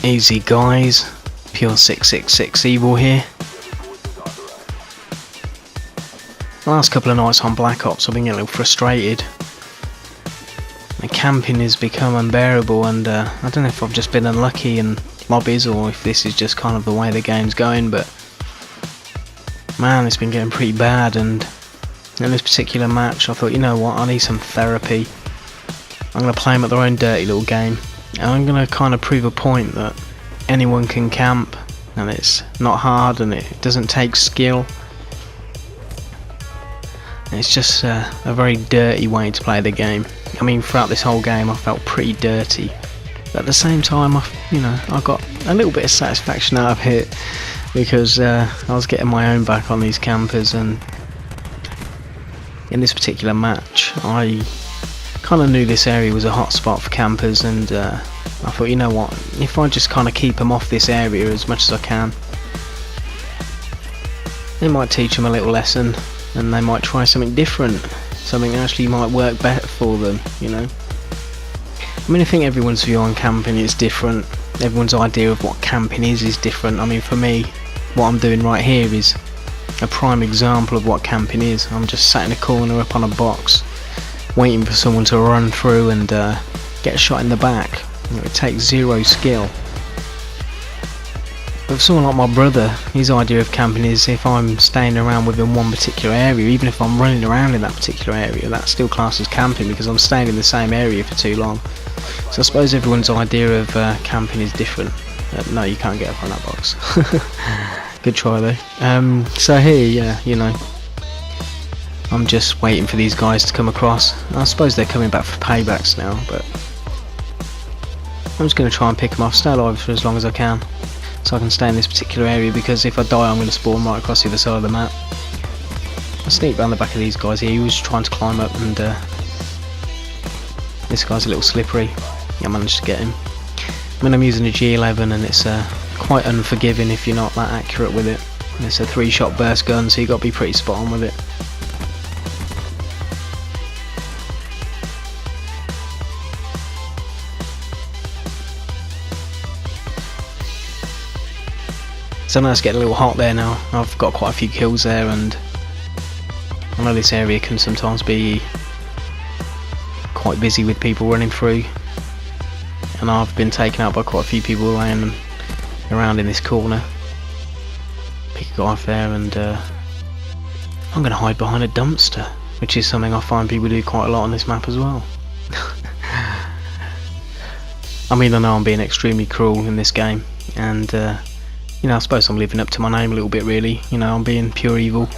Easy guys, pure 666 evil here. The last couple of nights on Black Ops I've been getting a little frustrated. The camping has become unbearable, and I don't know if I've just been unlucky in lobbies or if this is just kind of the way the game's going, but man, it's been getting pretty bad. And in this particular match I thought, you know what, I need some therapy. I'm going to play them at their own dirty little game. And I'm going to kind of prove a point that anyone can camp, and it's not hard, and it doesn't take skill. It's just a very dirty way to play the game. I mean, throughout this whole game I felt pretty dirty, but at the same time I got a little bit of satisfaction out of it, because I was getting my own back on these campers. And in this particular match I kind of knew this area was a hot spot for campers, and I thought, you know what, if I just kind of keep them off this area as much as I can, it might teach them a little lesson, and they might try something different, something that actually might work better for them, you know. I mean, I think everyone's view on camping is different. Everyone's idea of what camping is different. I mean, for me, what I'm doing right here is a prime example of what camping is. I'm just sat in a corner up on a box waiting for someone to run through and get a shot in the back. You know, it takes zero skill. But for someone like my brother, his idea of camping is if I'm staying around within one particular area, even if I'm running around in that particular area, that's still classed as camping because I'm staying in the same area for too long. So I suppose everyone's idea of camping is different. No, you can't get up on that box. Good try though. So here, yeah, you know, I'm just waiting for these guys to come across. I suppose they're coming back for paybacks now, but I'm just going to try and pick them off, stay alive for as long as I can, so I can stay in this particular area, because if I die I'm going to spawn right across the other side of the map. I sneak around the back of these guys here. He was trying to climb up, and this guy's a little slippery. I managed to get him. I mean, I'm using a G11 and it's quite unforgiving if you're not that accurate with it. And it's a 3-shot burst gun, so you've got to be pretty spot on with it. So now it's getting a little hot there now. I've got quite a few kills there, and I know this area can sometimes be quite busy with people running through, and I've been taken out by quite a few people around in this corner. Pick a guy off there, and I'm going to hide behind a dumpster, which is something I find people do quite a lot on this map as well. I mean, I know I'm being extremely cruel in this game, and you know, I suppose I'm living up to my name a little bit, really. You know, I'm being pure evil.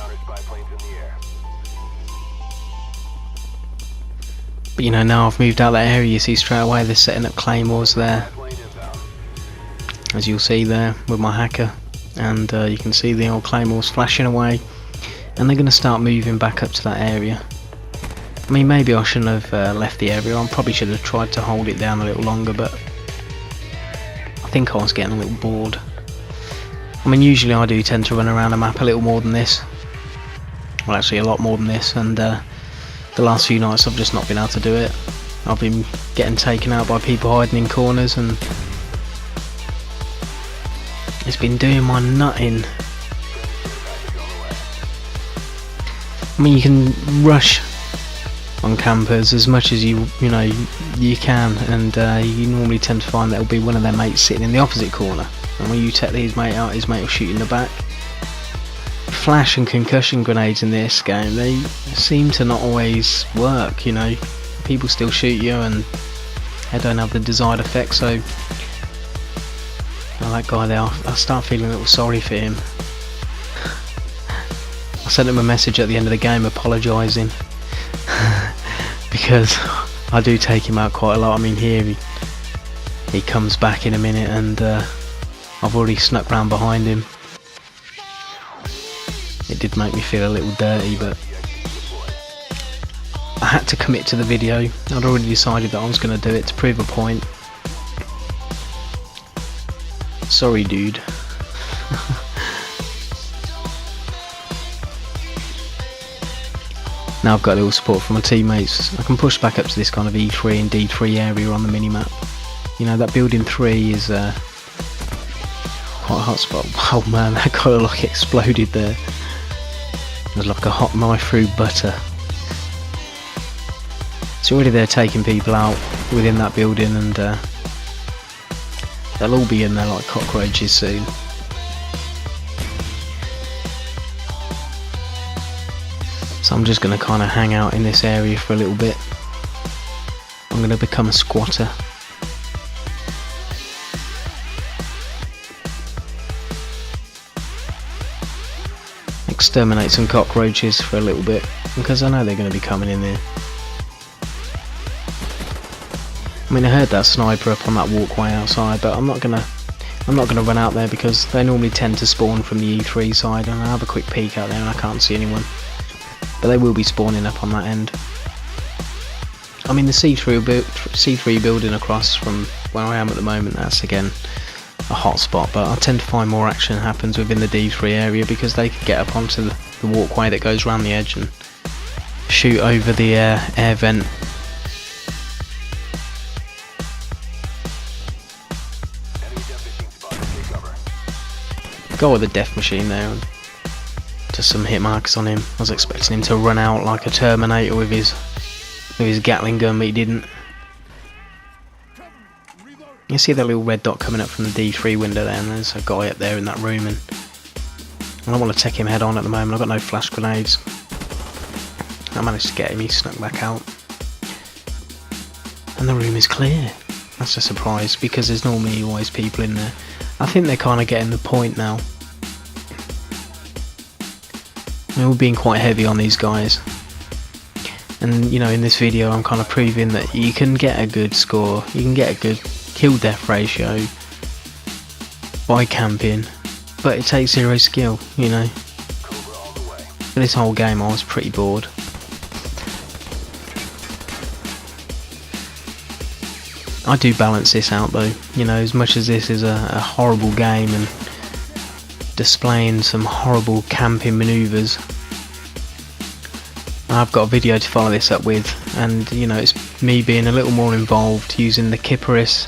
But you know, now I've moved out that area, you see straight away they're setting up claymores there, as you'll see there with my hacker, and you can see the old claymores flashing away, and they're going to start moving back up to that area. I mean, maybe I shouldn't have left the area. I probably should have tried to hold it down a little longer, but I think I was getting a little bored. I mean, usually I do tend to run around a map a little more than this. Well, actually a lot more than this, and the last few nights I've just not been able to do it. I've been getting taken out by people hiding in corners, and it's been doing my nutting. I mean, you can rush on campers as much as you can, and you normally tend to find that will be one of their mates sitting in the opposite corner. And when you take his mate out, his mate will shoot you in the back. Flash and concussion grenades in this game, they seem to not always work, you know. People still shoot you and they don't have the desired effect, so that guy there, I start feeling a little sorry for him. I sent him a message at the end of the game apologising because I do take him out quite a lot. I mean, here he comes back in a minute, and I've already snuck round behind him. It did make me feel a little dirty, but I had to commit to the video. I'd already decided that I was going to do it to prove a point. Sorry, dude. Now I've got a little support from my teammates. I can push back up to this kind of E3 and D3 area on the minimap. You know, that building 3 is quite a hot spot. Oh man, that kind of like exploded there. It was like a hot knife through butter. So already they're taking people out within that building, and they'll all be in there like cockroaches soon. So I'm just going to kind of hang out in this area for a little bit. I'm going to become a squatter. Exterminate some cockroaches for a little bit, because I know they're going to be coming in there. I mean, I heard that sniper up on that walkway outside, but I'm not gonna run out there because they normally tend to spawn from the E3 side, and I have a quick peek out there and I can't see anyone. But they will be spawning up on that end. I mean, the C3 building across from where I am at the moment, that's again a hot spot, but I tend to find more action happens within the D3 area because they can get up onto the walkway that goes around the edge and shoot over the air vent. Go with the death machine there, and just some hit marks on him. I was expecting him to run out like a Terminator with his Gatling gun, but he didn't. You see that little red dot coming up from the D3 window there, and there's a guy up there in that room, and I don't want to take him head on at the moment. I've got no flash grenades. I managed to get him, he snuck back out. And the room is clear. That's a surprise, because there's normally always people in there. I think they're kind of getting the point now. We're being quite heavy on these guys. And you know, in this video I'm kind of proving that you can get a good score, you can get a good kill death ratio by camping, but it takes zero skill, you know. For this whole game I was pretty bored. I do balance this out though, you know, as much as this is a horrible game and displaying some horrible camping manoeuvres, I've got a video to follow this up with, and you know, it's me being a little more involved using the Kiparis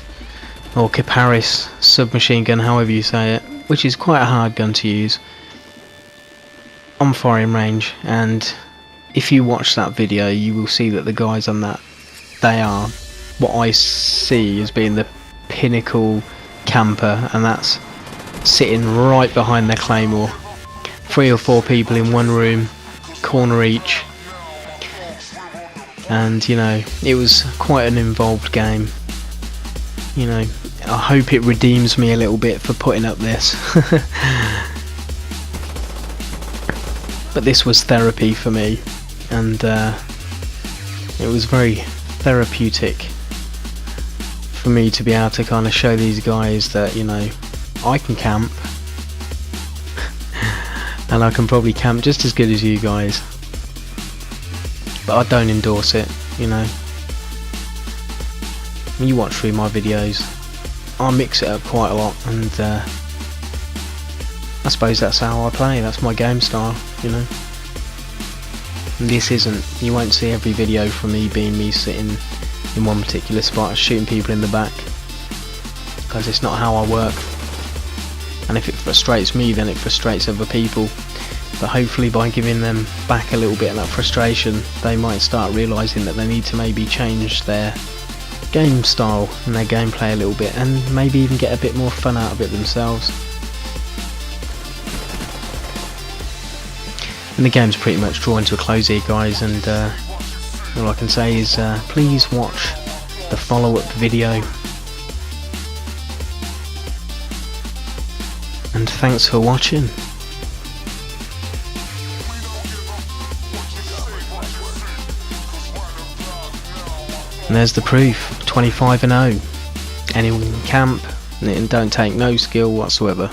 or Kiparis submachine gun, however you say it, which is quite a hard gun to use on firing range. And if you watch that video you will see that the guys on that, they are what I see as being the pinnacle camper, and that's sitting right behind their claymore. 3 or 4 people in one room, corner each, and you know, it was quite an involved game. You know, I hope it redeems me a little bit for putting up this. But this was therapy for me, and it was very therapeutic for me to be able to kind of show these guys that, you know, I can camp and I can probably camp just as good as you guys, but I don't endorse it, you know. When you watch through my videos I mix it up quite a lot, and I suppose that's how I play, that's my game style, you know. And this isn't, you won't see every video from me being me sitting in one particular spot shooting people in the back, because it's not how I work, and if it frustrates me then it frustrates other people. But hopefully by giving them back a little bit of that frustration, they might start realising that they need to maybe change their game style and their gameplay a little bit, and maybe even get a bit more fun out of it themselves. And the game's pretty much drawing to a close here, guys, and all I can say is please watch the follow-up video, and thanks for watching. And there's the proof, 25-0. Anyone can camp and don't take no skill whatsoever.